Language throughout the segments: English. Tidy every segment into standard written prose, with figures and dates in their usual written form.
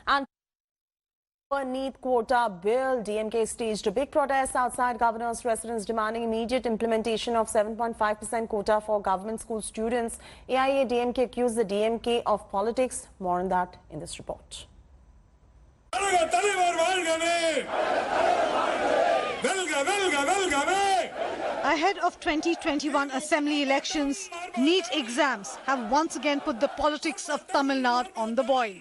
And for NEET quota bill, DMK staged a big protest outside governor's residence demanding immediate implementation of 7.5% quota for government school students. AIA DMK accused the DMK of politics. More on that in this report. Ahead of 2021 assembly elections, NEET exams have once again put the politics of Tamil Nadu on the boil.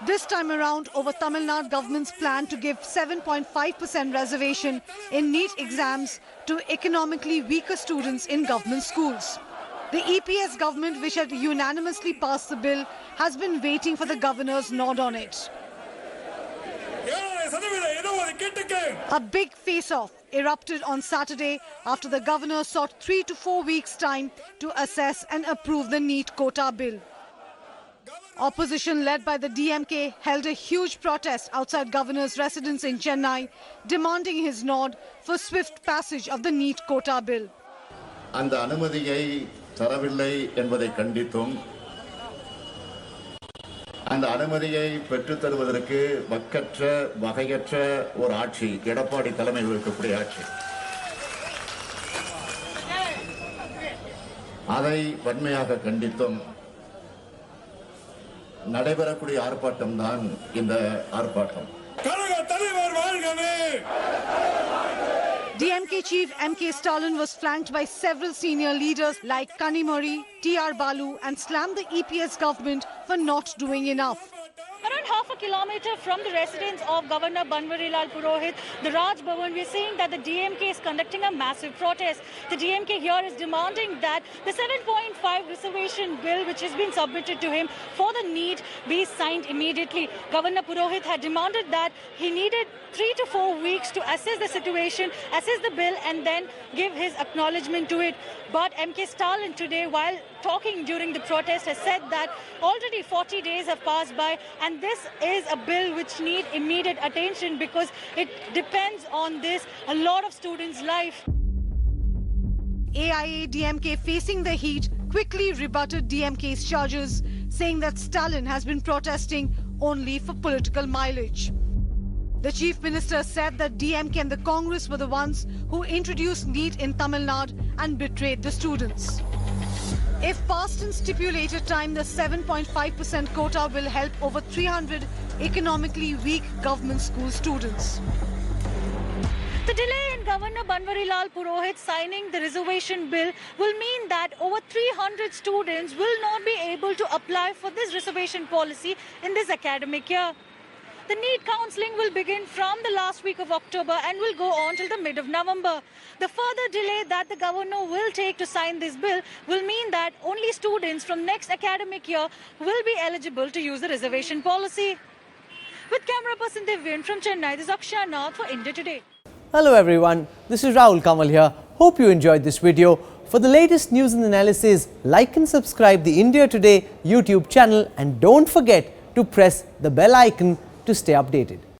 This time around, over Tamil Nadu government's plan to give 7.5% reservation in NEET exams to economically weaker students in government schools. The EPS government, which had unanimously passed the bill, has been waiting for the governor's nod on it. A big face-off erupted on Saturday after the governor sought 3 to 4 weeks' time to assess and approve the NEET quota bill. Opposition led by the DMK held a huge protest outside governor's residence in Chennai, demanding his nod for swift passage of the NEET quota bill. அந்த அனுமதியை தரவில்லை என்பதை கண்டித்தும் அந்த அனுமதியை பெற்றுத் தருவதற்கு வக்கற்ற வகையற்ற ஒரு ஆட்சி எடப்பாடி தலைமையில் இருக்கக்கூடிய ஆட்சி அதை வன்மையாக கண்டித்தும் நடைபெறக்கூடிய ஆர்ப்பாட்டம் தான் இந்த ஆர்ப்பாட்டம். DMK chief MK Stalin was flanked by several senior leaders like Kanimozhi, TR Balu and slammed the EPS government for not doing enough. Around half a kilometer from the residence of Governor Banwarilal Purohit, the Raj Bhavan, we are seeing that the DMK is conducting a massive protest. The DMK here is demanding that the 7.5 reservation bill, which has been submitted to him for the NEET, be signed immediately. Governor Purohit had demanded that he needed 3 to 4 weeks to assess the situation, assess the bill and then give his acknowledgement to it. But MK Stalin today, while talking during the protest, has said that already 40 days have passed by and this is a bill which needs immediate attention because it depends on this a lot of students' life. AIA DMK, facing the heat, quickly rebutted DMK's charges, saying that Stalin has been protesting only for political mileage. The Chief Minister said that DMK and the Congress were the ones who introduced NEET in Tamil Nadu and betrayed the students. If passed in stipulated time, the 7.5% quota will help over 300 economically weak government school students. The delay in Governor Banwarilal Purohit signing the reservation bill will mean that over 300 students will not be able to apply for this reservation policy in this academic year. The NEET counselling will begin from the last week of October and will go on till the mid of November. The further delay that the governor will take to sign this bill will mean that only students from next academic year will be eligible to use the reservation policy. With camera person Divyan from Chennai, this is Akshay Nath for India Today. Hello everyone, this is Rahul Kamal here. Hope you enjoyed this video. For the latest news and analysis, like and subscribe the India Today YouTube channel and don't forget to press the bell icon to stay updated.